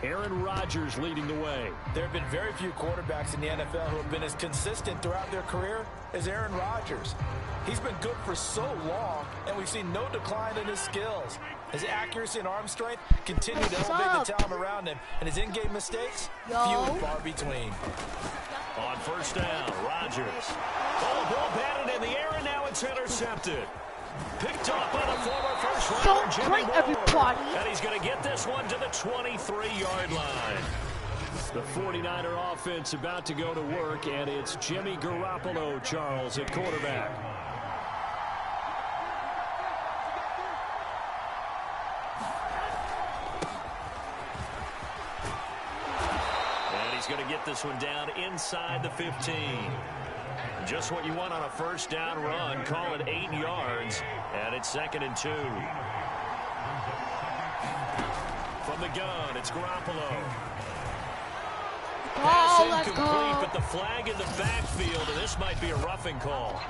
Aaron Rodgers leading the way. There have been very few quarterbacks in the NFL who have been as consistent throughout their career as Aaron Rodgers. He's been good for so long, and we've seen no decline in his skills. His accuracy and arm strength continue to elevate the talent around him, and his in-game mistakes, few and far between. On first down, Rodgers. Oh, ball batted in the air, and now it's intercepted. Picked up by the former first-rounder, Jimmy Moore. And he's going to get this one to the 23-yard line. The 49er offense about to go to work, and it's Jimmy Garoppolo, Charles, at quarterback. And he's going to get this one down inside the 15. Just what you want on a first down run. Call it 8 yards, and it's 2nd and 2. From the gun, it's Garoppolo. Pass incomplete, but the flag in the backfield, and this might be a roughing call.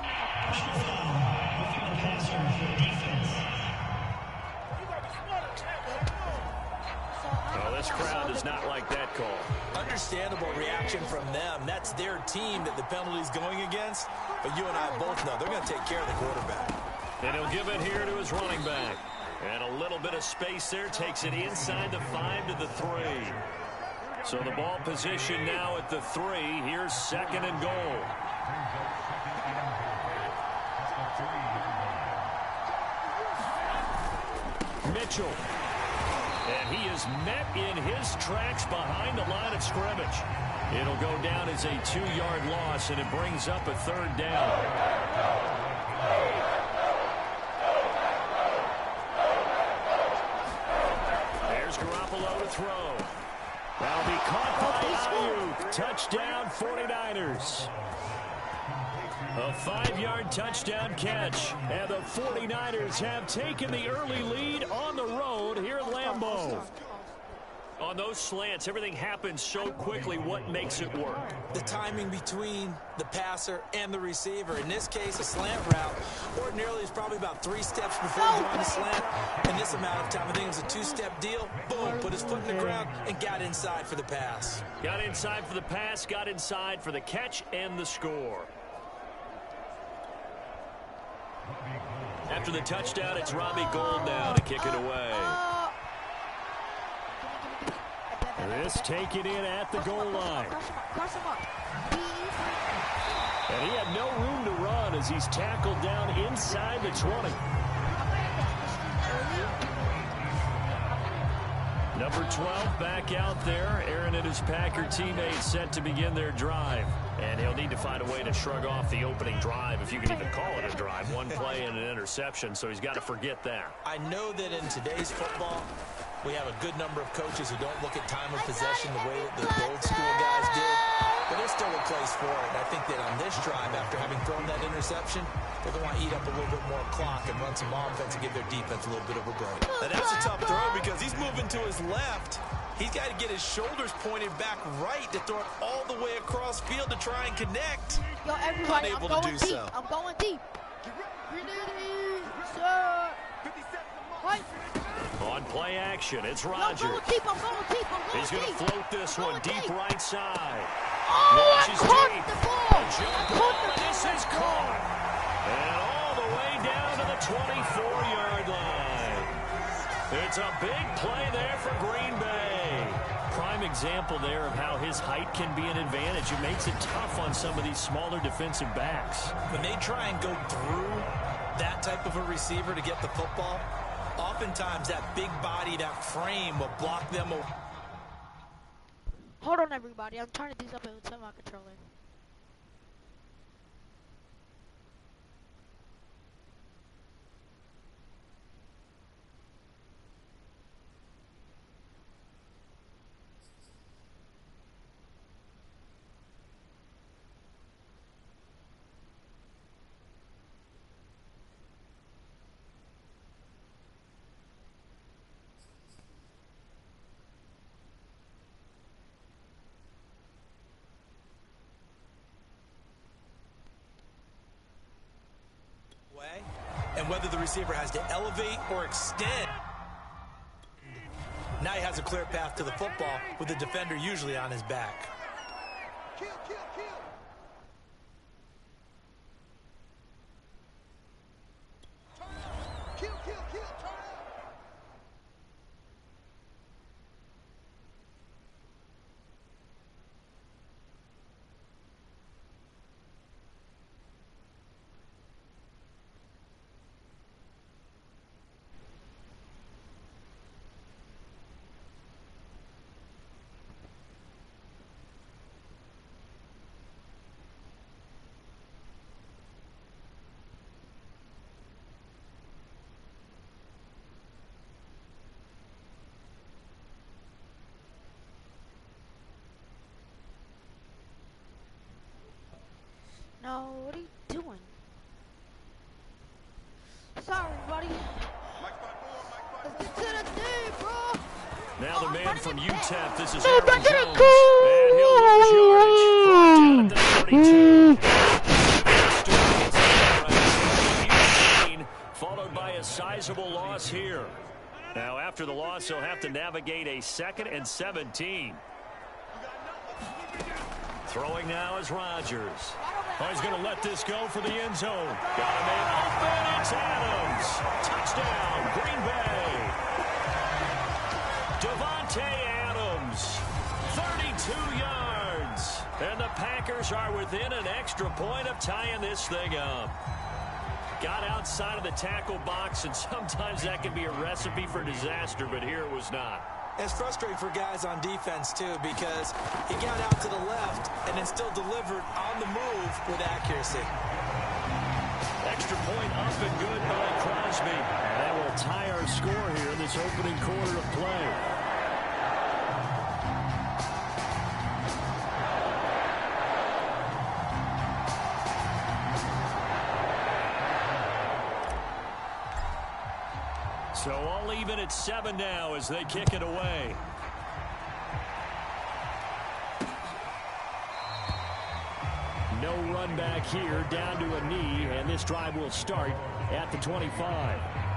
Oh, this crowd does not like that call. Understandable reaction from them. That's their team that the penalty's going against. But you and I both know they're going to take care of the quarterback. And he'll give it here to his running back. And a little bit of space there takes it inside the 5 to the 3. So the ball position now at the 3. Here's 2nd and goal. Mitchell. And he is met in his tracks behind the line of scrimmage. It'll go down as a 2-yard loss, and it brings up a 3rd down. There's Garoppolo to throw. That'll be caught by Ayuk. Touchdown, 49ers. A 5-yard touchdown catch, and the 49ers have taken the early lead on the road here at Lambeau. On those slants, everything happens so quickly. What makes it work? The timing between the passer and the receiver. In this case, a slant route ordinarily is probably about 3 steps before drawing the slant. In this amount of time, I think it was a 2-step deal. Boom, put his foot in the ground and got inside for the pass. Got inside for the pass, got inside for the catch and the score. After the touchdown, it's Robbie Gould now to kick it away. This taken in at the goal line. And he had no room to run as he's tackled down inside the 20. Number 12 back out there. Aaron and his Packer teammates set to begin their drive. And he'll need to find a way to shrug off the opening drive, if you can even call it a drive. 1 play and an interception, so he's got to forget that. I know that in today's football, we have a good number of coaches who don't look at time of possession the way that the old school guys did. But there's still a place for it. And I think that on this drive, after having thrown that interception, they're going to want to eat up a little bit more clock and run some offense and give their defense a little bit of a break. Now that's a tough throw because he's moving to his left. He's got to get his shoulders pointed back right to throw it all the way across field to try and connect. Yo, everybody, Unable I'm going to do deep. so. I'm going deep. Sir. Right. On play action, it's Rodgers. I'm going deep. I'm going deep. I'm going He's going to float this one deep right side. Oh, Launches I caught deep. the ball. Jump ball, and this is caught. And all the way down to the 24-yard line. It's a big play there for Green Bay. Prime example there of how his height can be an advantage. It makes it tough on some of these smaller defensive backs. When they try and go through that type of a receiver to get the football, oftentimes that big body, that frame will block them. Hold on, everybody. I'm turning these up with my controller. And whether the receiver has to elevate or extend. Now he has a clear path to the football with the defender usually on his back. Kill, kill, kill. Turn up. Kill, kill, kill. Turn up. No, what are you doing? Sorry, buddy. Let's get to the thing, bro. Now the I'm man running from it back. UTEP, this is No, Aaron back to the Jones. goal. And he'll lose yardage. Brought down at the 32. Huge gain, followed by a sizable loss here. Now after the loss, he'll have to navigate a 2nd and 17. Throwing now is Rodgers. Oh, he's going to let this go for the end zone. Got him in open. It's Adams. Touchdown, Green Bay. Devontae Adams, 32 yards. And the Packers are within an extra point of tying this thing up. Got outside of the tackle box, and sometimes that can be a recipe for disaster, but here it was not. It's frustrating for guys on defense, too, because he got out to the left and then still delivered on the move with accuracy. Extra point up and good by Crosby. And that will tie our score here in this opening quarter of play. So all even at 7 now as they kick it away. No run back here, down to a knee, and this drive will start at the 25.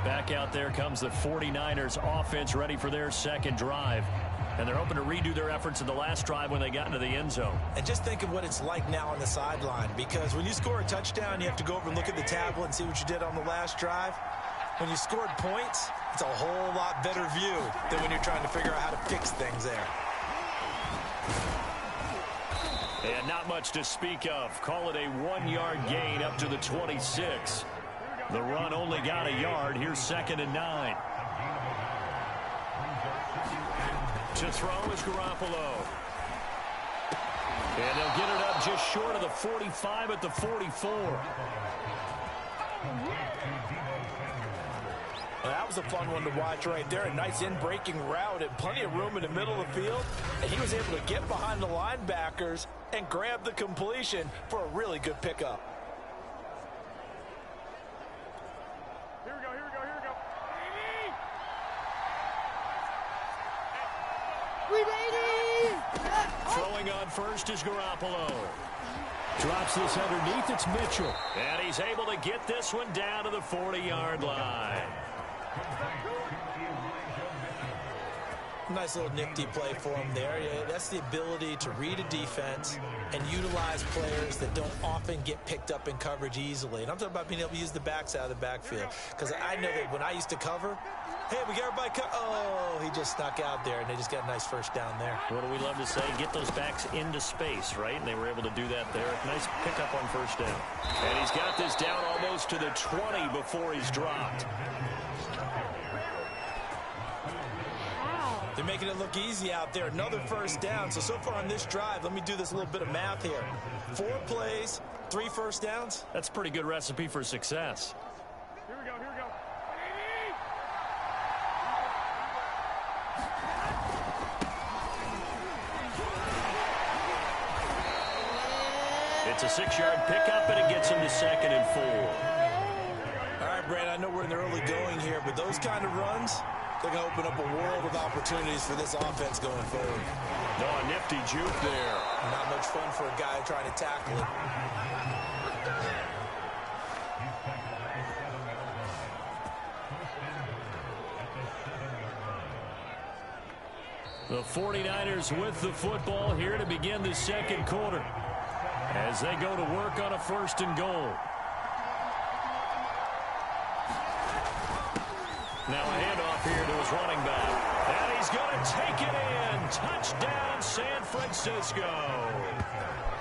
Back out there comes the 49ers offense ready for their second drive. And they're hoping to redo their efforts in the last drive when they got into the end zone. And just think of what it's like now on the sideline, because when you score a touchdown, you have to go over and look at the tablet and see what you did on the last drive. When you scored points, it's a whole lot better view than when you're trying to figure out how to fix things there. And not much to speak of. Call it a 1-yard gain up to the 26. The run only got a yard. Here's 2nd and 9. To throw is Garoppolo. And they'll get it up just short of the 45 at the 44. Well, that was a fun one to watch right there. A nice in-breaking route and plenty of room in the middle of the field. And he was able to get behind the linebackers and grab the completion for a really good pickup. Here we go, here we go, here we go. We made it! Throwing on first is Garoppolo. Drops this underneath. It's Mitchell. And he's able to get this one down to the 40-yard line. Nice little nifty play for him there. Yeah, that's the ability to read a defense and utilize players that don't often get picked up in coverage easily. And I'm talking about being able to use the backs out of the backfield. Because I know that when I used to cover, hey, we got everybody oh, he just snuck out there, and they just got a nice first down there. What do we love to say? Get those backs into space, right? And they were able to do that there. Nice pickup on first down. And he's got this down almost to the 20 before he's dropped. They're making it look easy out there. Another first down. So far on this drive, let me do this little bit of math here. 4 plays, 3 first downs. That's a pretty good recipe for success. Here we go, here we go. It's a 6-yard pickup, and it gets him to 2nd and 4. All right, Brad, I know we're in the early going here, but those kind of runs, they're going to open up a world of opportunities for this offense going forward. No, a nifty juke there. Not much fun for a guy trying to tackle it. The 49ers with the football here to begin the second quarter as they go to work on a 1st and goal. Now a handoff here to his running back. And he's going to take it in. Touchdown, San Francisco.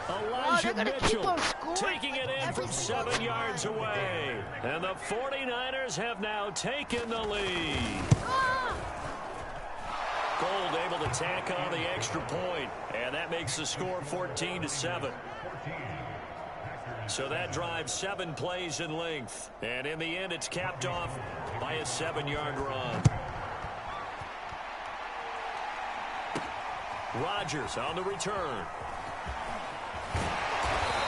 Elijah Mitchell taking it in from 7 yards away. And the 49ers have now taken the lead. Gold able to tack on the extra point, and that makes the score 14-7. So that drives 7 plays in length, and in the end it's capped off by a 7-yard run. Rodgers on the return.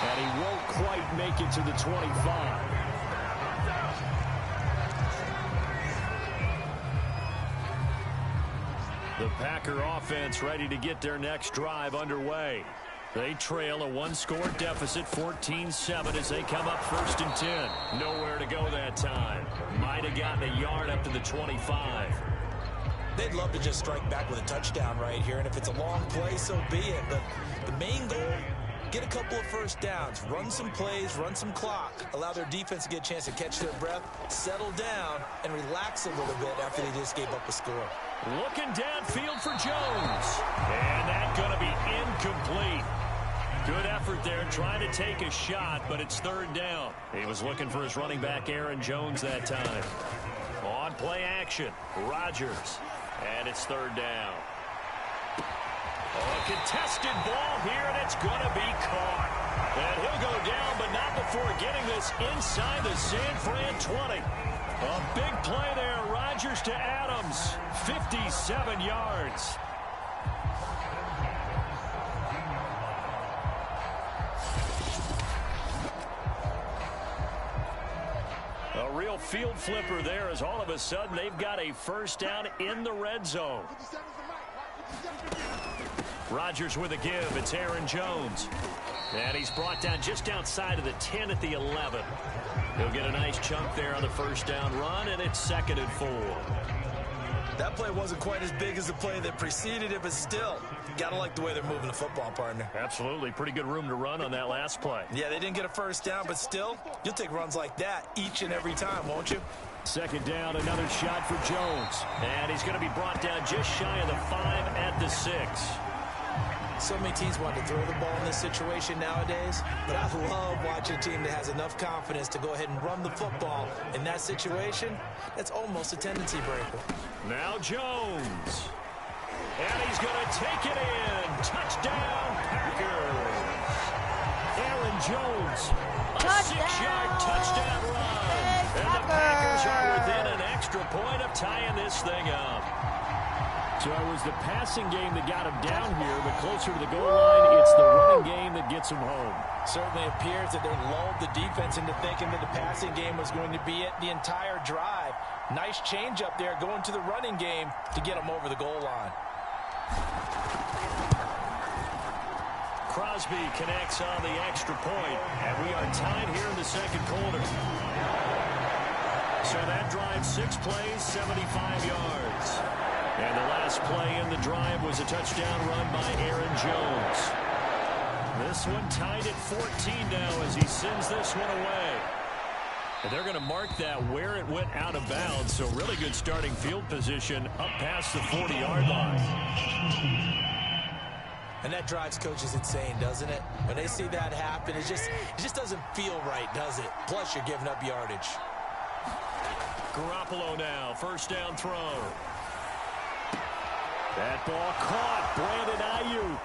And he won't quite make it to the 25. The Packer offense ready to get their next drive underway. They trail a 1-score deficit, 14-7, as they come up 1st and 10. Nowhere to go that time. Might have gotten a yard up to the 25. They'd love to just strike back with a touchdown right here, and if it's a long play, so be it. But the main goal, get a couple of first downs, run some plays, run some clock, allow their defense to get a chance to catch their breath, settle down, and relax a little bit after they just gave up a score. Looking downfield for Jones. And that's going to be incomplete. Good effort there trying to take a shot, but it's 3rd down. He was looking for his running back, Aaron Jones, that time. On play action, Rodgers. And it's 3rd down. A contested ball here, and it's going to be caught. And he'll go down, but not before getting this inside the San Fran 20. A big play there, Rodgers to Adams, 57 yards. A real field flipper there as all of a sudden they've got a 1st down in the red zone. Rodgers with a give. It's Aaron Jones. And he's brought down just outside of the 10 at the 11. He'll get a nice chunk there on the 1st down run, and it's 2nd and 4. That play wasn't quite as big as the play that preceded it, but still, got to like the way they're moving the football, partner. Absolutely. Pretty good room to run on that last play. Yeah, they didn't get a 1st down, but still, you'll take runs like that each and every time, won't you? 2nd down, another shot for Jones. And he's going to be brought down just shy of the 5 at the 6. So many teams want to throw the ball in this situation nowadays, but I love watching a team that has enough confidence to go ahead and run the football. In that situation, that's almost a tendency breaker. Now Jones. And he's going to take it in. Touchdown, Packers. Aaron Jones, a 6-yard touchdown run. And the Packers are within an extra point of tying this thing up. So it was the passing game that got him down here, but closer to the goal line, it's the running game that gets him home. Certainly appears that they lulled the defense into thinking that the passing game was going to be it the entire drive. Nice change up there going to the running game to get him over the goal line. Crosby connects on the extra point, and we are tied here in the second quarter. So that drive, 6 plays, 75 yards. And the last play in the drive was a touchdown run by Aaron Jones. This one tied at 14 now as he sends this one away. And they're going to mark that where it went out of bounds. So really good starting field position up past the 40-yard line. And that drives coaches insane, doesn't it? When they see that happen, it just doesn't feel right, does it? Plus, you're giving up yardage. Garoppolo now, 1st down throw. That ball caught, Brandon Ayuk.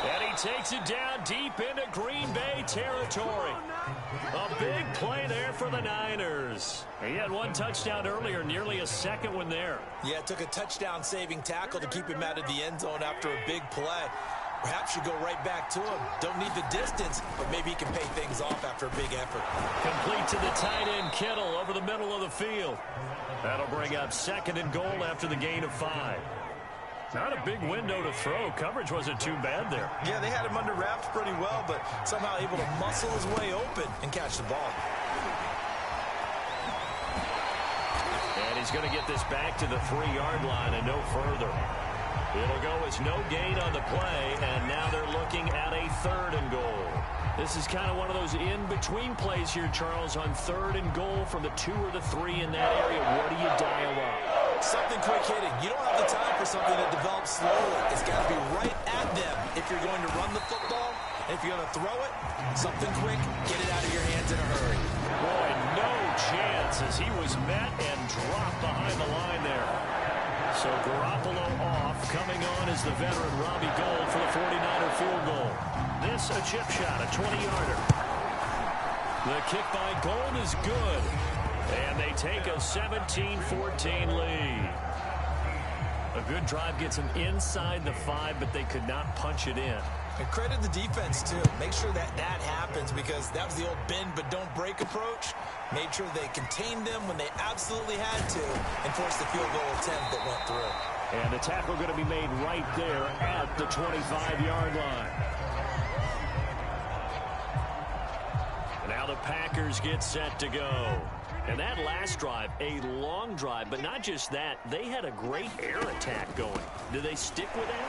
And he takes it down deep into Green Bay territory. A big play there for the Niners. He had 1 touchdown earlier, nearly a 2nd one there. Yeah, it took a touchdown-saving tackle to keep him out of the end zone after a big play. Perhaps you go right back to him. Don't need the distance, but maybe he can pay things off after a big effort. Complete to the tight end, Kittle, over the middle of the field. That'll bring up 2nd and goal after the gain of 5. Not a big window to throw. Coverage wasn't too bad there. Yeah, they had him under wraps pretty well, but somehow able to muscle his way open and catch the ball. And he's going to get this back to the 3-yard line and no further. It'll go as no gain on the play, and now they're looking at a 3rd and goal. This is kind of one of those in-between plays here, Charles, on 3rd and goal from the 2 or the 3 in that area. What do you dial up? Something quick hitting. You don't have the time for something that develops slowly. It's got to be right at them if you're going to run the football. And if you're going to throw it, something quick, get it out of your hands in a hurry. Boy, no chance as he was met and dropped behind the line there. So Garoppolo off. Coming on is the veteran Robbie Gould for the 49er field goal. This a chip shot, a 20-yarder. The kick by Gould is good. And they take a 17-14 lead. A good drive gets them inside the 5, but they could not punch it in. And credit the defense, too. Make sure that happens because that was the old bend but don't break approach. Made sure they contained them when they absolutely had to and forced the field goal attempt that went through. And the tackle going to be made right there at the 25-yard line. Now the Packers get set to go. And that last drive, a long drive, but not just that, they had a great air attack going. Do they stick with that?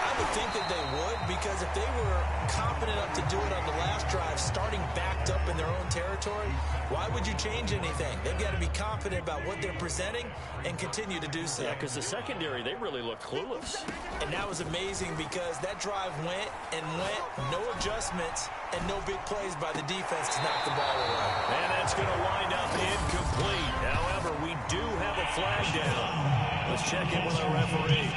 I would think that they would, because if they were confident enough to do it on the last drive, starting backed up in their own territory, why would you change anything? They've got to be confident about what they're presenting and continue to do so. Yeah, because the secondary, they really look clueless. And that was amazing because that drive went and went, no adjustments, and no big plays by the defense to knock the ball away. And that's going to wind up incomplete. However, we do have a flag down. Let's check in with our referee.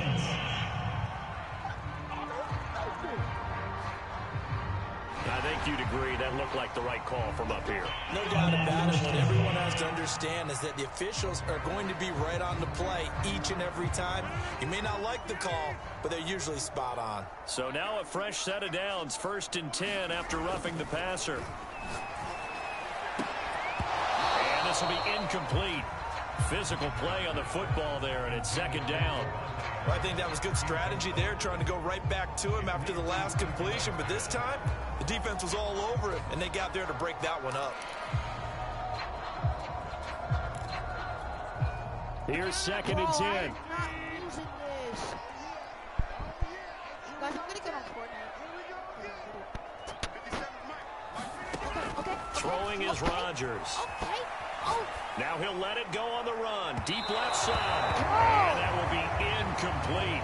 I think you'd agree that looked like the right call from up here. No doubt about it. What everyone has to understand is that the officials are going to be right on the play each and every time. You may not like the call, but they're usually spot on. So now a fresh set of downs, 1st and 10 after roughing the passer. And this will be incomplete. Physical play on the football there, and it's 2nd down. Well, I think that was good strategy there, trying to go right back to him after the last completion. But this time, the defense was all over it, and they got there to break that one up. Here's 2nd and 10. I'm not using this. Guys, I'm going to get on Fortnite. Okay. Throwing is Rodgers. Okay. Oh. Now he'll let it go on the run. Deep left side. And that will be incomplete.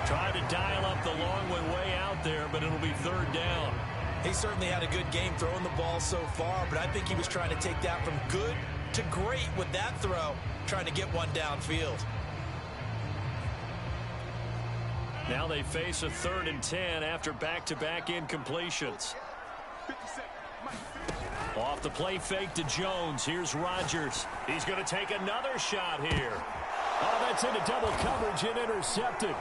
Trying to dial up the long way out there, but it'll be 3rd down. He certainly had a good game throwing the ball so far, but I think he was trying to take that from good to great with that throw, trying to get one downfield. Now they face a 3rd and 10 after back-to-back incompletions. Off the play fake to Jones. Here's Rodgers. He's going to take another shot here. Oh, that's into double coverage and intercepted.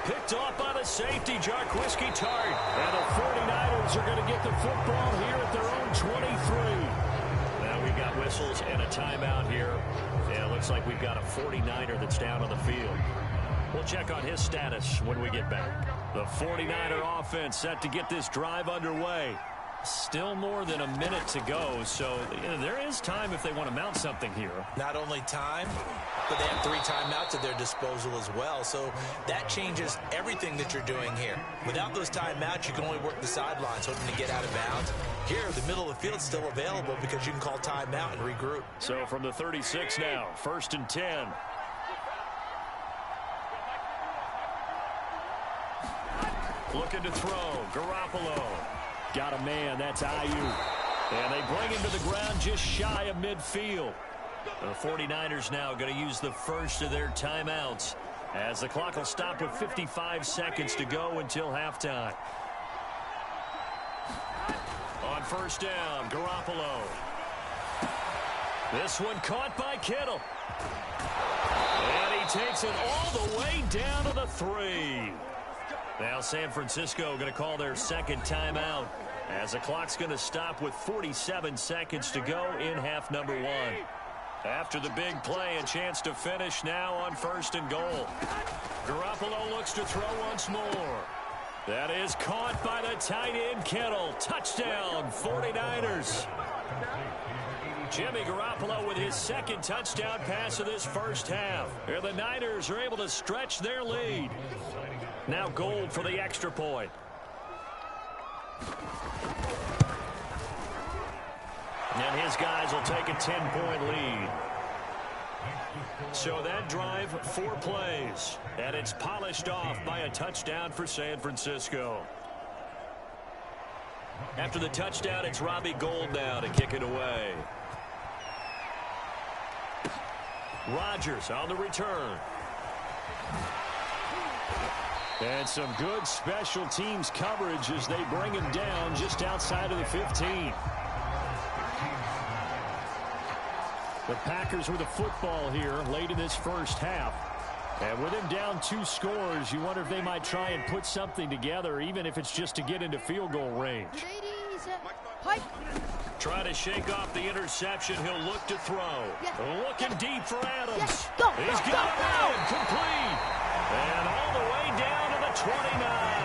Picked off by the safety, Jarquiski Tart. And the 49ers are going to get the football here at their own 23. Now we've got whistles and a timeout here. Yeah, it looks like we've got a 49er that's down on the field. We'll check on his status when we get back. The 49er offense set to get this drive underway. Still more than a minute to go, so there is time if they want to mount something here. Not only time, but they have 3 timeouts at their disposal as well, so that changes everything that you're doing here. Without those timeouts, you can only work the sidelines, hoping to get out of bounds. Here, the middle of the field's still available because you can call timeout and regroup. So from the 36 now, 1st and 10. Looking to throw, Garoppolo. Got a man, that's Ayuk. And they bring him to the ground just shy of midfield. The 49ers now going to use the first of their timeouts as the clock will stop with 55 seconds to go until halftime. On 1st down, Garoppolo. This one caught by Kittle. And he takes it all the way down to the 3. Now San Francisco going to call their 2nd timeout as the clock's going to stop with 47 seconds to go in half number 1. After the big play, a chance to finish now on 1st and goal. Garoppolo looks to throw once more. That is caught by the tight end Kittle. Touchdown, 49ers. Jimmy Garoppolo with his second touchdown pass of this first half. Here the Niners are able to stretch their lead. Now Gold for the extra point. And his guys will take a 10-point lead. So that drive, 4 plays. And it's polished off by a touchdown for San Francisco. After the touchdown, it's Robbie Gould now to kick it away. Rodgers on the return. And some good special teams coverage as they bring him down just outside of the 15. The Packers with a football here late in this first half. And with him down 2 scores, you wonder if they might try and put something together, even if it's just to get into field goal range. Try to shake off the interception. He'll look to throw. Looking deep for Adams. He's got it complete. And all the way down to the 29.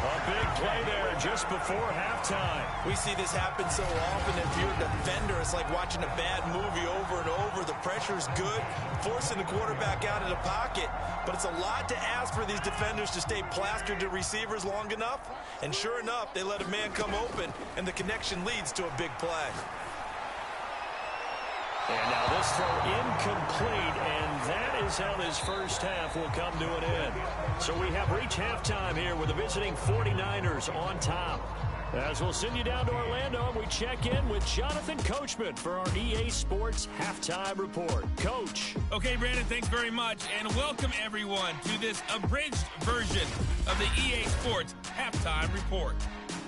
A big play there just before halftime. We see this happen so often. If you're a defender, it's like watching a bad movie over and over. The pressure's good, forcing the quarterback out of the pocket. But it's a lot to ask for these defenders to stay plastered to receivers long enough. And sure enough, they let a man come open, and the connection leads to a big play. And now this throw incomplete, and that is how this first half will come to an end. So we have reached halftime here with the visiting 49ers on top. As we'll send you down to Orlando, and we check in with Jonathan Coachman for our EA Sports Halftime Report. Coach. Okay, Brandon, thanks very much, and welcome everyone to this abridged version of the EA Sports Halftime Report.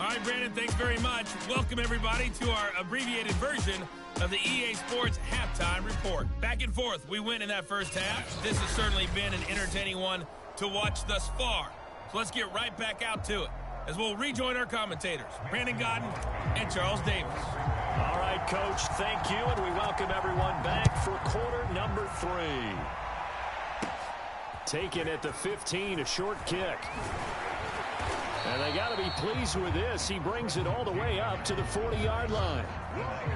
All right, Brandon, thanks very much. Welcome everybody to our abbreviated version of the EA Sports Halftime Report. Back and forth, we win in that first half. This has certainly been an entertaining one to watch thus far. So let's get right back out to it as we'll rejoin our commentators, Brandon Godden and Charles Davis. All right, Coach, thank you, and we welcome everyone back for quarter number 3. Taken at the 15, a short kick. And they got to be pleased with this. He brings it all the way up to the 40-yard line.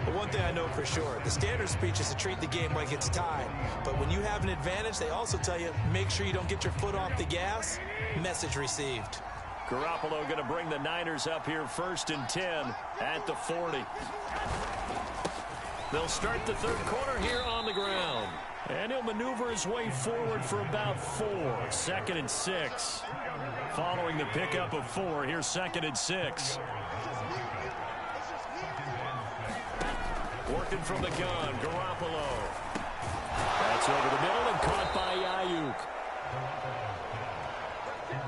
But one thing I know for sure, the standard speech is to treat the game like it's tied. But when you have an advantage, they also tell you, make sure you don't get your foot off the gas. Message received. Garoppolo going to bring the Niners up here 1st and 10 at the 40. They'll start the third quarter here on the ground. And he'll maneuver his way forward for about 4. 2nd and 6. Following the pickup of 4, here's 2nd and 6. Working from the gun, Garoppolo. That's over the middle and caught by Ayuk.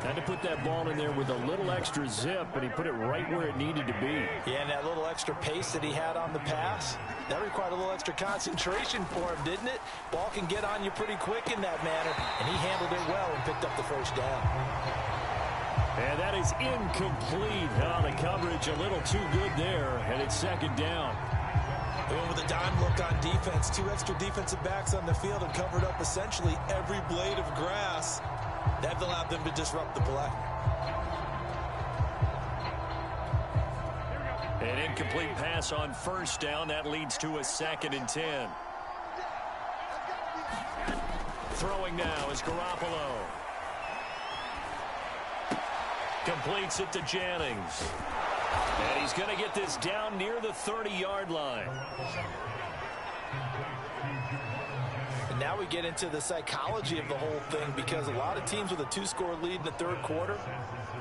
Had to put that ball in there with a little extra zip, but he put it right where it needed to be. Yeah, and that little extra pace that he had on the pass, that required a little extra concentration for him, didn't it? Ball can get on you pretty quick in that manner, and he handled it well and picked up the first down. And that is incomplete. Oh, the coverage a little too good there, and it's 2nd down. They went with a dime look on defense. 2 extra defensive backs on the field and covered up essentially every blade of grass. That allowed them to disrupt the play. An incomplete pass on 1st down. That leads to a 2nd and 10. Throwing now is Garoppolo. Completes it to Jennings. And he's going to get this down near the 30-yard line. And now we get into the psychology of the whole thing, because a lot of teams with a 2-score lead in the third quarter,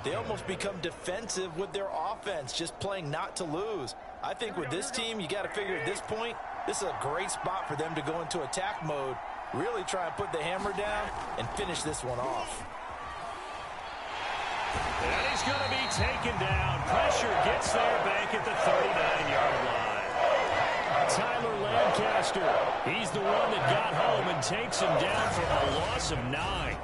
they almost become defensive with their offense, just playing not to lose. I think with this team, you got to figure at this point, this is a great spot for them to go into attack mode, really try and put the hammer down and finish this one off. And he's going to be taken down. Pressure gets there back at the 39-yard line. Tyler Lancaster, he's the one that got home and takes him down for a loss of 9.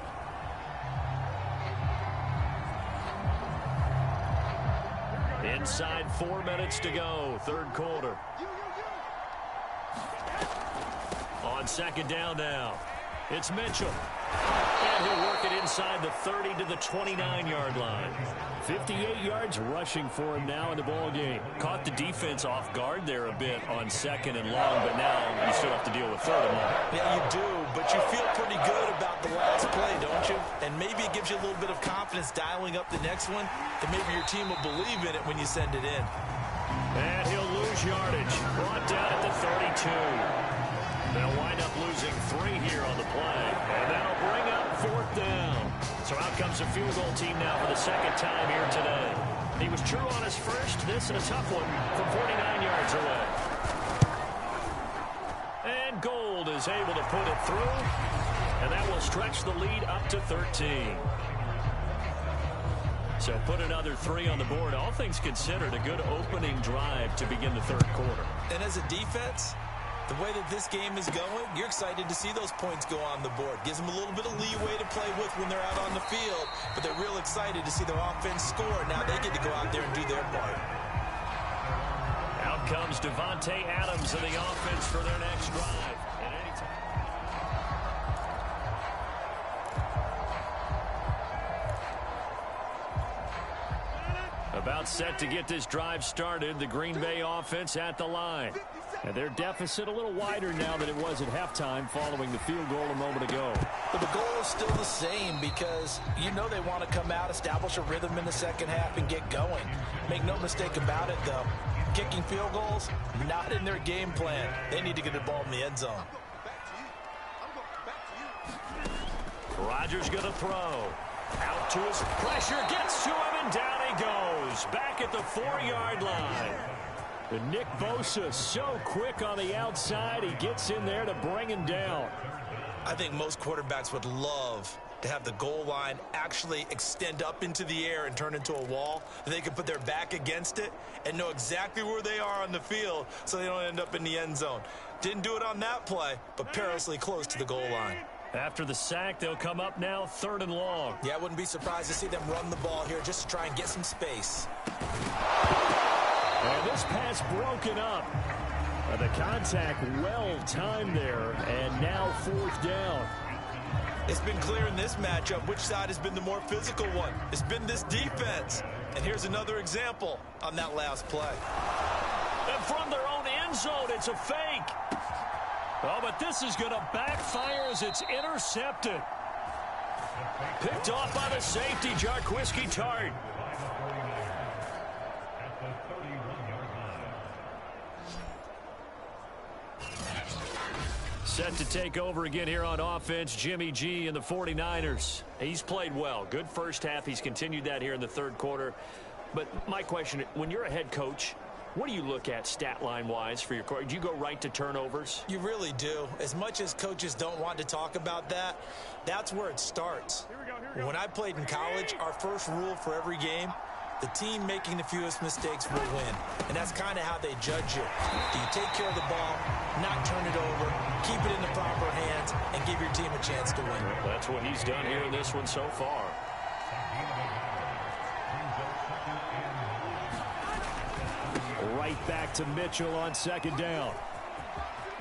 Inside 4 minutes to go, third quarter. On 2nd down now, it's Mitchell. And And he'll work it inside the 30 to the 29-yard line. 58 yards rushing for him now in the ball game. Caught the defense off guard there a bit on second and long, but now you still have to deal with third and long. Yeah, you do, but you feel pretty good about the last play, don't you? And maybe it gives you a little bit of confidence dialing up the next one, and maybe your team will believe in it when you send it in. And he'll lose yardage. Brought down at the 32. They'll wind up losing 3 here on the play, and that'll bring up 4th down. So out comes the field goal team now for the second time here today. He was true on his first. This and a tough one from 49 yards away. And Gold is able to put it through, and that will stretch the lead up to 13. So put another 3 on the board. All things considered, a good opening drive to begin the third quarter. And as a defense, the way that this game is going, you're excited to see those points go on the board. Gives them a little bit of leeway to play with when they're out on the field, but they're real excited to see their offense score. Now they get to go out there and do their part. Out comes Devontae Adams in the offense for their next drive. And anytime. About set to get this drive started, the Green Bay offense at the line. And their deficit a little wider now than it was at halftime following the field goal a moment ago. But the goal is still the same because you know they want to come out, establish a rhythm in the second half, and get going. Make no mistake about it, though. Kicking field goals, not in their game plan. They need to get the ball in the end zone. Rodgers going to throw. Out to his pressure, gets to him, and down he goes. Back at the 4-yard line. And Nick Bosa so quick on the outside, he gets in there to bring him down. I think most quarterbacks would love to have the goal line actually extend up into the air and turn into a wall. They can put their back against it and know exactly where they are on the field so they don't end up in the end zone. Didn't do it on that play, but perilously close to the goal line. After the sack, they'll come up now 3rd and long. Yeah, I wouldn't be surprised to see them run the ball here just to try and get some space. And this pass broken up. The contact well timed there, and now 4th down. It's been clear in this matchup which side has been the more physical one. It's been this defense. And here's another example on that last play. And from their own end zone, it's a fake. Oh, but this is going to backfire as it's intercepted. Picked off by the safety, Jarquiski Tart. Set to take over again here on offense, Jimmy G and the 49ers. He's played well. Good first half. He's continued that here in the third quarter. But my question, when you're a head coach, what do you look at stat line-wise for your coach? Do you go right to turnovers? You really do. As much as coaches don't want to talk about that, that's where it starts. When I played in college, our first rule for every game, the team making the fewest mistakes will win. And that's kind of how they judge you. Do you take care of the ball, not turn it over, keep it in the proper hands, and give your team a chance to win? That's what he's done here in this one so far. Right back to Mitchell on 2nd down.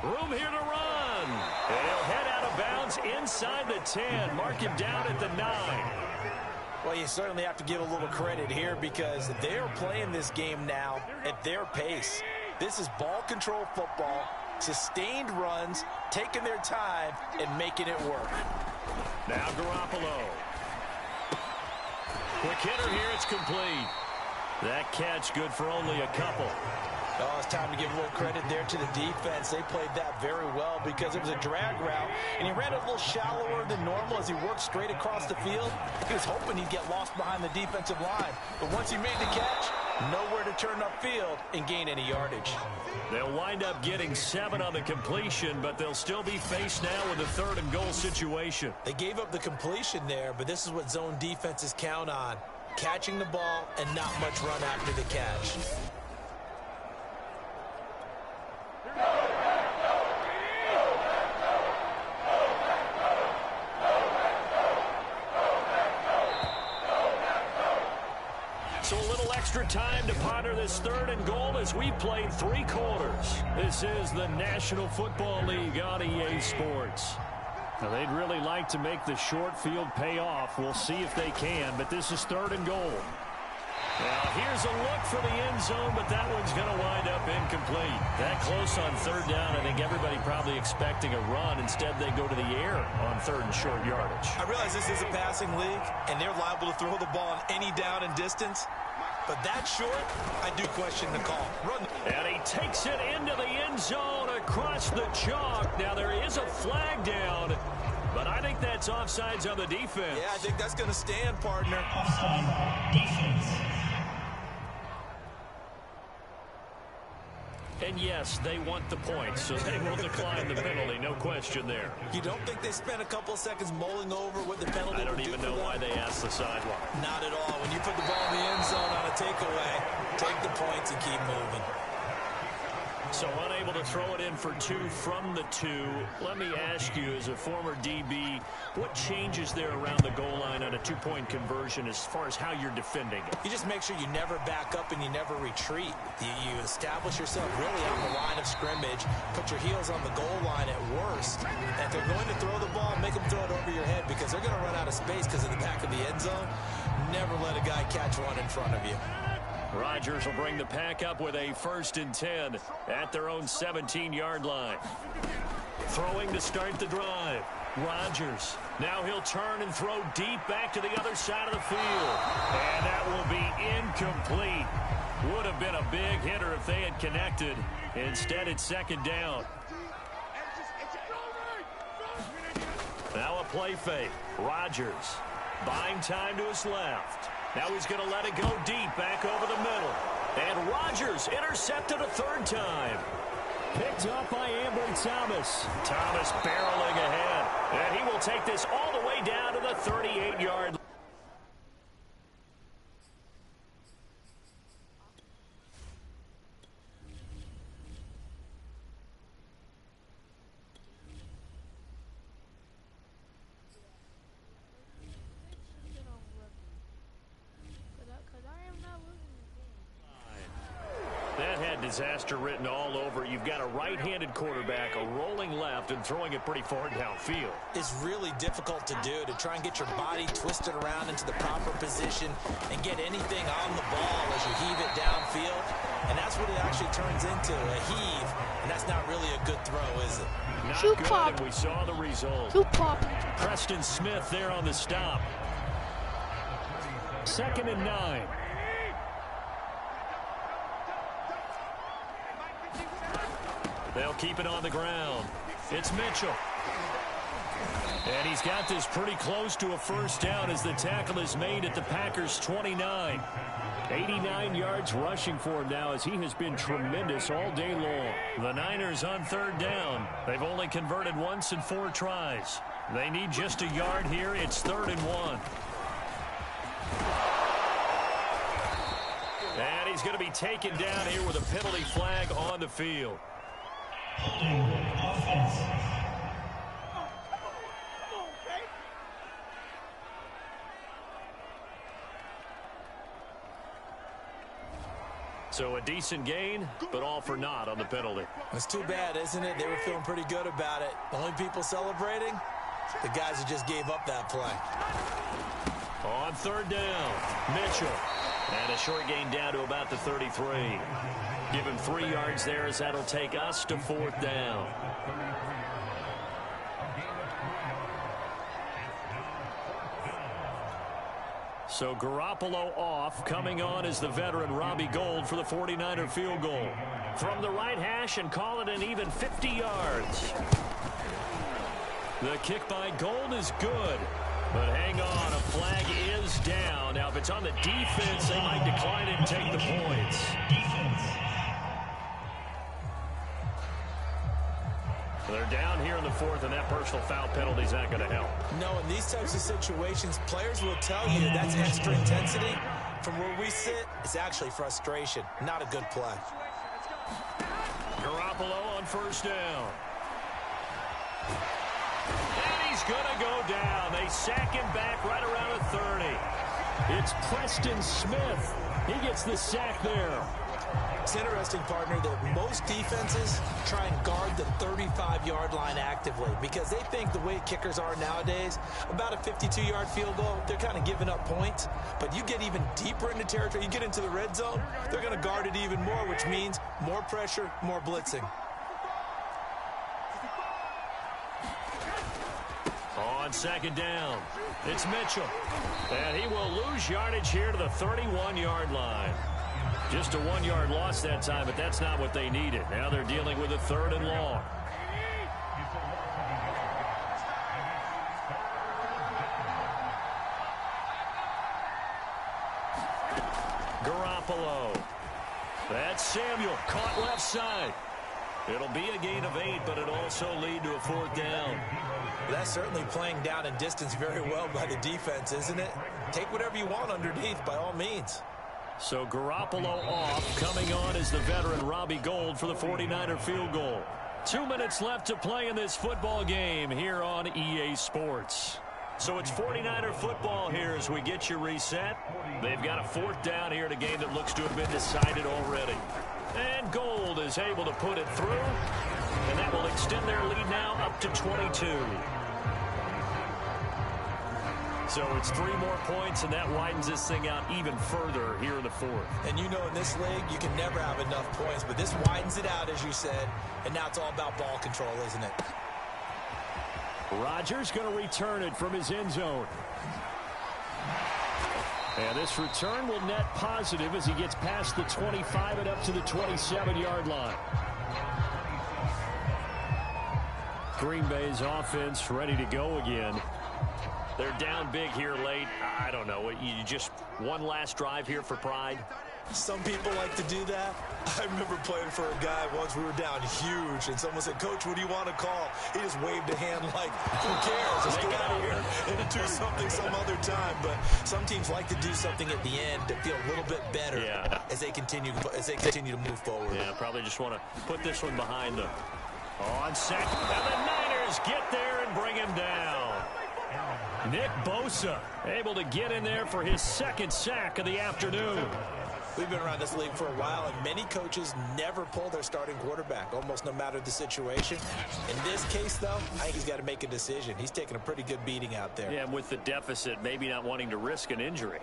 Room here to run. And he'll head out of bounds inside the 10. Mark him down at the 9. Well, you certainly have to give a little credit here because they're playing this game now at their pace. This is ball control football, sustained runs, taking their time, and making it work. Now Garoppolo. Quick hitter here, it's complete. That catch good for only a couple. Oh, it's time to give a little credit there to the defense. They played that very well because it was a drag route, and he ran a little shallower than normal as he worked straight across the field. He was hoping he'd get lost behind the defensive line, but once he made the catch, nowhere to turn upfield and gain any yardage. They'll wind up getting 7 on the completion, but they'll still be faced now with a 3rd and goal situation. They gave up the completion there, but this is what zone defenses count on. Catching the ball and not much run after the catch. So a little extra time to ponder this 3rd and goal as we played 3 quarters. This is the National Football League on EA Sports. Now, they'd really like to make the short field pay off. We'll see if they can, but this is 3rd and goal. Now, here's a look for the end zone, but that one's going to wind up incomplete. That close on 3rd down, I think everybody probably expecting a run. Instead, they go to the air on 3rd and short yardage. I realize this is a passing league, and they're liable to throw the ball on any down and distance. But that short, I do question the call. Run. And he takes it into the end zone across the chalk. Now, there is a flag down, but I think that's offsides on the defense. Yeah, I think that's going to stand, partner. Offside defense. And yes, they want the points, so they will decline the penalty. No question there. You don't think they spent a couple of seconds mulling over what the penalty I don't would do even for know them? why they asked the sideline. Not at all. When you put the ball in the end zone on a takeaway, take the points and keep moving. So unable to throw it in for 2 from the 2. Let me ask you, as a former DB, what changes there around the goal line on a 2-point conversion as far as how you're defending it? You just make sure you never back up and you never retreat. You establish yourself really on the line of scrimmage, put your heels on the goal line at worst. And if they're going to throw the ball, make them throw it over your head because they're going to run out of space because of the back of the end zone. Never let a guy catch one in front of you. Rodgers will bring the pack up with a 1st and 10 at their own 17-yard line. Throwing to start the drive. Rodgers. Now he'll turn and throw deep back to the other side of the field. And that will be incomplete. Would have been a big hitter if they had connected. Instead, it's 2nd down. Now a play fake. Rodgers buying time to his left. Now he's going to let it go deep back over the middle. And Rodgers intercepted a 3rd time. Picked up by Ambry Thomas. Thomas barreling ahead. And he will take this all the way down to the 38-yard line. Disaster written all over. You've got a right-handed quarterback, a rolling left, and throwing it pretty far downfield. It's really difficult to do, to try and get your body twisted around into the proper position and get anything on the ball as you heave it downfield. And that's what it actually turns into, a heave. And that's not really a good throw, is it? Not Shoe good, pop. and we saw the result. Shoe pop. Preston Smith there on the stop. 2nd and 9. They'll keep it on the ground. It's Mitchell. And he's got this pretty close to a 1st down as the tackle is made at the Packers' 29. 89 yards rushing for him now as he has been tremendous all day long. The Niners on 3rd down. They've only converted once in 4 tries. They need just a yard here. It's 3rd and 1. And he's going to be taken down here with a penalty flag on the field. Offense. So a decent gain, but all for naught on the penalty. It's too bad, isn't it? They were feeling pretty good about it. The only people celebrating, the guys who just gave up that play. On 3rd down, Mitchell. And a short gain down to about the 33. Give him 3 yards there as that'll take us to 4th down. So Garoppolo off. Coming on is the veteran Robbie Gould for the 49er field goal. From the right hash and call it an even 50 yards. The kick by Gould is good. But hang on, a flag is down. Now, if it's on the defense, they might decline it and take the points. They're down here in the 4th, and that personal foul penalty is not going to help. No, in these types of situations, players will tell you that's extra intensity. From where we sit, it's actually frustration. Not a good play. Garoppolo on 1st down. And he's going to go down. They sack him back right around the 30. It's Preston Smith. He gets the sack there. It's interesting, partner, that most defenses try and guard the 35-yard line actively because they think the way kickers are nowadays, about a 52-yard field goal, they're kind of giving up points. But you get even deeper into territory, you get into the red zone, they're going to guard it even more, which means more pressure, more blitzing. On second down, it's Mitchell. And he will lose yardage here to the 31-yard line. Just a 1-yard loss that time, but that's not what they needed. Now they're dealing with a 3rd and long. Garoppolo. That's Samuel, caught left side. It'll be a gain of 8, but it'll also lead to a 4th down. That's certainly playing down in distance very well by the defense, isn't it? Take whatever you want underneath, by all means. So Garoppolo off. Coming on is the veteran Robbie Gould for the 49er field goal. 2 minutes left to play in this football game here on EA Sports. So it's 49er football here as we get you reset. They've got a 4th down here in a game that looks to have been decided already. And Gould is able to put it through. And that will extend their lead now up to 22. So it's 3 more points, and that widens this thing out even further here in the 4th. And you know in this league, you can never have enough points, but this widens it out, as you said, and now it's all about ball control, isn't it? Rodgers going to return it from his end zone. And this return will net positive as he gets past the 25 and up to the 27-yard line. Green Bay's offense ready to go again. They're down big here late. I don't know. You just one last drive here for pride? Some people like to do that. I remember playing for a guy once. We were down huge, and someone said, "Coach, what do you want to call?" He just waved a hand like, who cares? Let's get out of here and do something some other time. But some teams like to do something at the end to feel a little bit better as they continue to move forward. Yeah, probably just want to put this one behind them. On second, and the Niners get there and bring him down. Nick Bosa able to get in there for his 2nd sack of the afternoon. We've been around this league for a while, and many coaches never pull their starting quarterback, almost no matter the situation. In this case, though, I think he's got to make a decision. He's taking a pretty good beating out there. Yeah, and with the deficit, maybe not wanting to risk an injury.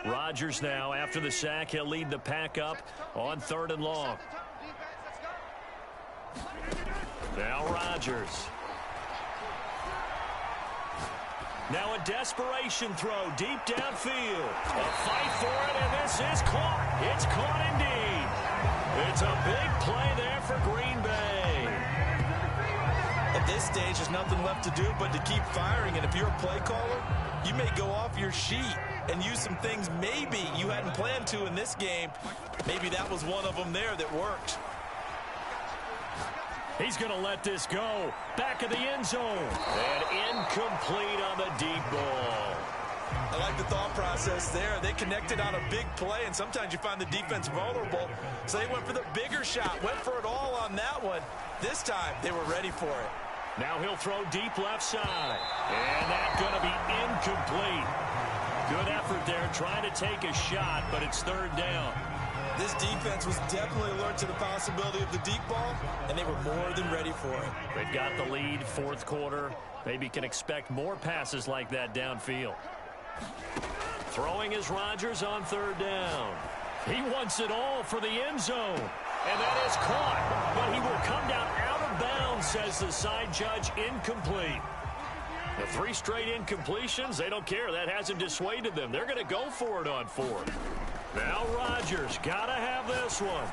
Rodgers now, after the sack, he'll lead the pack up on 3rd and long. Now Rodgers. Now a desperation throw deep downfield. A fight for it, and this is caught. It's caught indeed. It's a big play there for Green Bay. At this stage, there's nothing left to do but to keep firing, and if you're a play caller, you may go off your sheet and use some things maybe you hadn't planned to in this game. Maybe that was one of them there that worked. He's going to let this go. Back of the end zone. And incomplete on the deep ball. I like the thought process there. They connected on a big play, and sometimes you find the defense vulnerable. So they went for the bigger shot, went for it all on that one. This time, they were ready for it. Now he'll throw deep left side. And that's going to be incomplete. Good effort there trying to take a shot, but it's 3rd down. This defense was definitely alert to the possibility of the deep ball, and they were more than ready for it. They've got the lead, 4th quarter. Maybe can expect more passes like that downfield. Throwing is Rodgers on 3rd down. He wants it all for the end zone. And that is caught, but he will come down out of bounds, says the side judge, incomplete. The 3 straight incompletions, they don't care. That hasn't dissuaded them. They're going to go for it on 4th. Now Rodgers, got to have this one.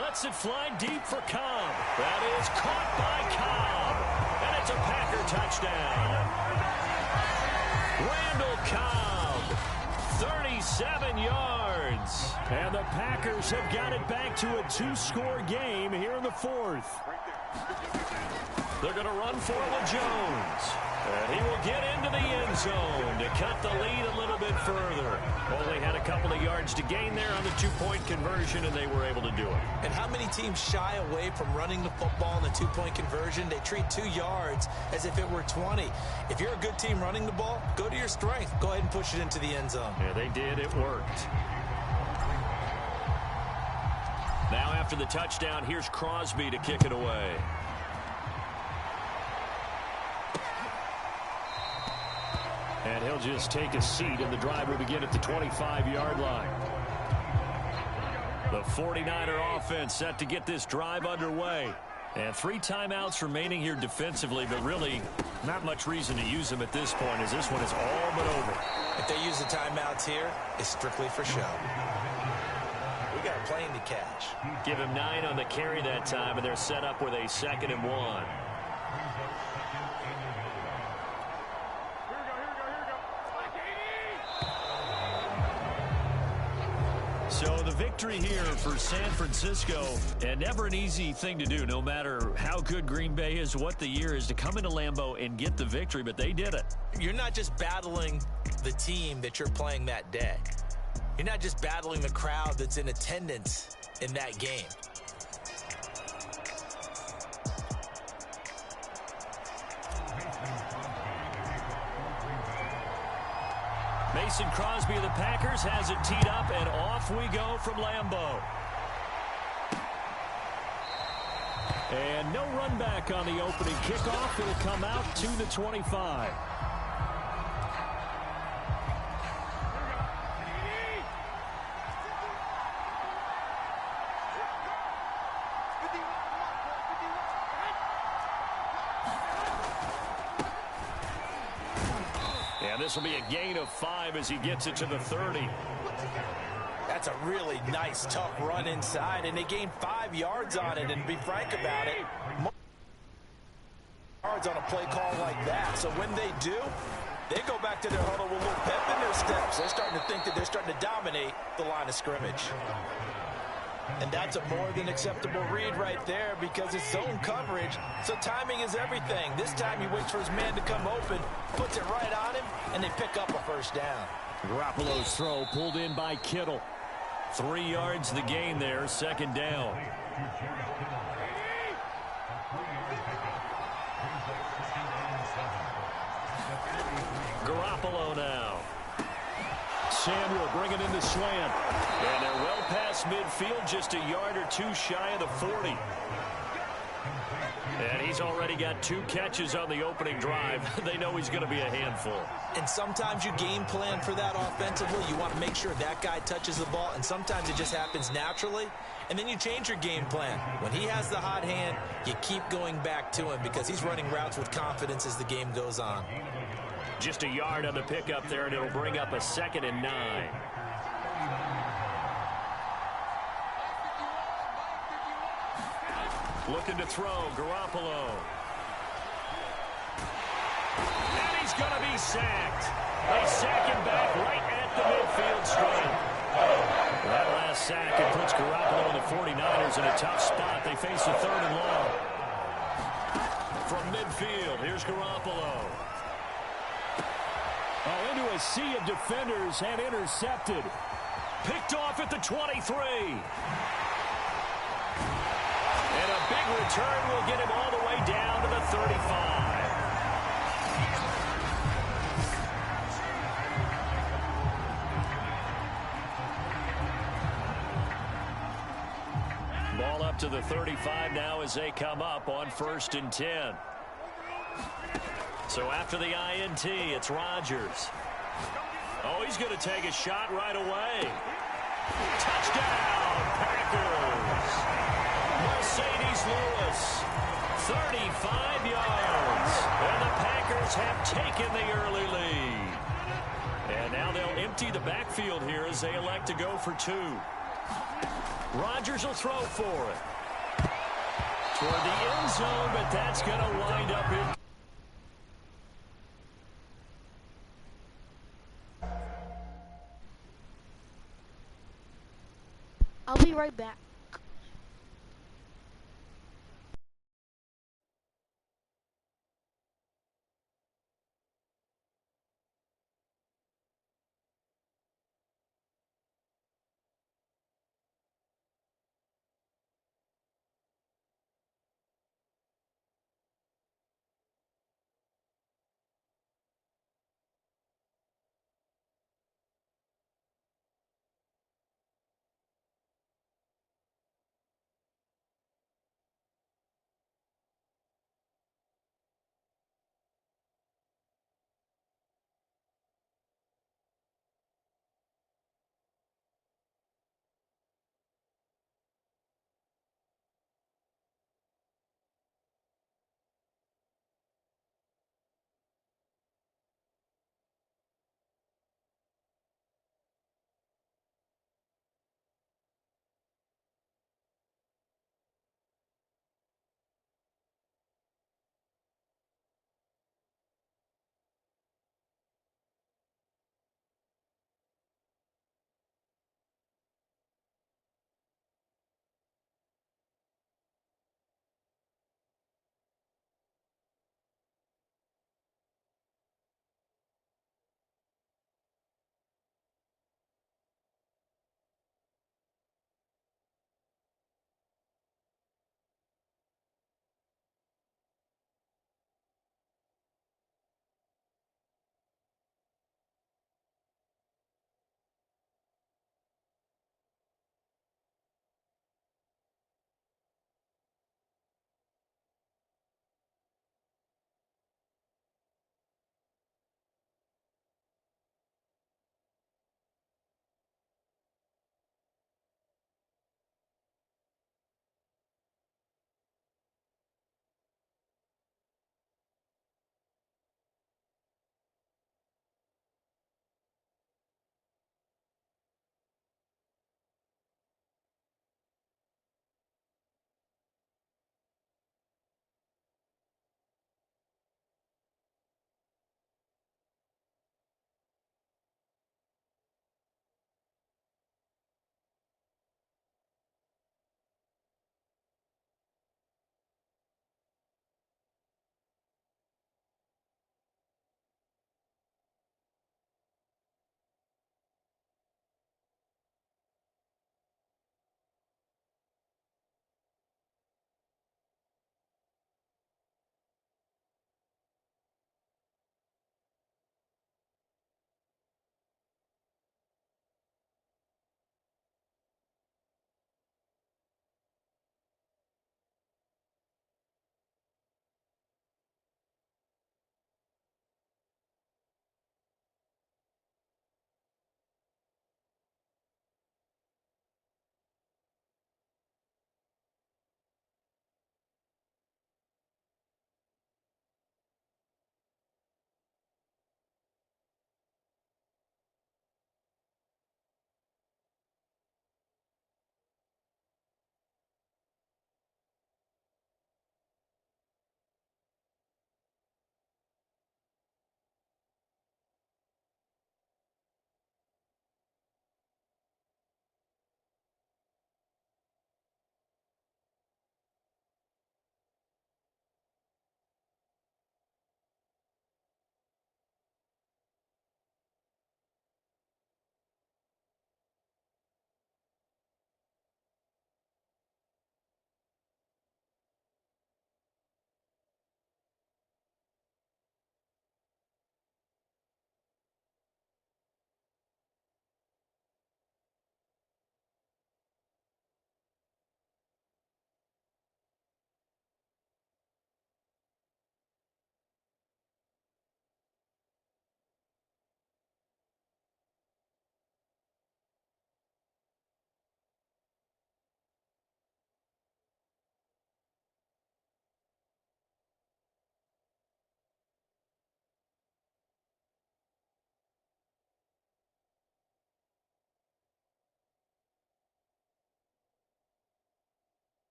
Lets it fly deep for Cobb. That is caught by Cobb. And it's a Packer touchdown. Randall Cobb, 37 yards. And the Packers have got it back to a 2-score game here in the 4th. They're going to run for it with Jones. And he will get into the end zone to cut the lead a little bit further. Only had a couple of yards to gain there on the 2-point conversion, and they were able to do it. And how many teams shy away from running the football in the 2-point conversion? They treat 2 yards as if it were 20. If you're a good team running the ball, go to your strength. Go ahead and push it into the end zone. Yeah, they did. It worked. after the touchdown, here's Crosby to kick it away. And he'll just take a seat, and the drive will begin at the 25-yard line. The 49er offense set to get this drive underway. And 3 timeouts remaining here defensively, but really not much reason to use them at this point, as this one is all but over. If they use the timeouts here, it's strictly for show. We got a plane to catch. Give him 9 on the carry that time, and they're set up with a 2nd and 1. So the victory here for San Francisco, and never an easy thing to do, no matter how good Green Bay is, what the year is, to come into Lambeau and get the victory, but they did it. You're not just battling the team that you're playing that day. You're not just battling the crowd that's in attendance in that game. Mason Crosby of the Packers has it teed up, and off we go from Lambeau. And no run back on the opening kickoff. It'll come out to the 25. This will be a gain of 5 as he gets it to the 30. That's a really nice, tough run inside, and they gained 5 yards on it. And to be frank about it, yards on a play call like that. So when they do, they go back to their huddle with a little pep in their steps. They're starting to think that they're starting to dominate the line of scrimmage. And that's a more than acceptable read right there, because it's zone coverage, so timing is everything. This time he waits for his man to come open, puts it right on him, and they pick up a first down. Garoppolo's throw pulled in by Kittle. 3 yards the gain there, 2nd down. Garoppolo now. Samuel bringing in the slant. And they're well past midfield, just a yard or 2 shy of the 40. And he's already got 2 catches on the opening drive. They know he's going to be a handful. And sometimes you game plan for that offensively. You want to make sure that guy touches the ball, and sometimes it just happens naturally. And then you change your game plan. When he has the hot hand, you keep going back to him because he's running routes with confidence as the game goes on. Just a yard on the pickup there, and it'll bring up a 2nd and 9. Looking to throw, Garoppolo. And he's going to be sacked. They sack him back right at the midfield stripe. That last sack, it puts Garoppolo and the 49ers in a tough spot. They face a 3rd and long. From midfield, here's Garoppolo. Oh, into a sea of defenders and intercepted. Picked off at the 23. And a big return will get him all the way down to the 35. Ball up to the 35 now as they come up on 1st and 10. So after the INT, it's Rodgers. Oh, he's going to take a shot right away. Touchdown, Packers. Mercedes Lewis, 35 yards. And the Packers have taken the early lead. And now they'll empty the backfield here as they elect to go for 2. Rodgers will throw for it. Toward the end zone, but that's going to wind up in. I'll be right back.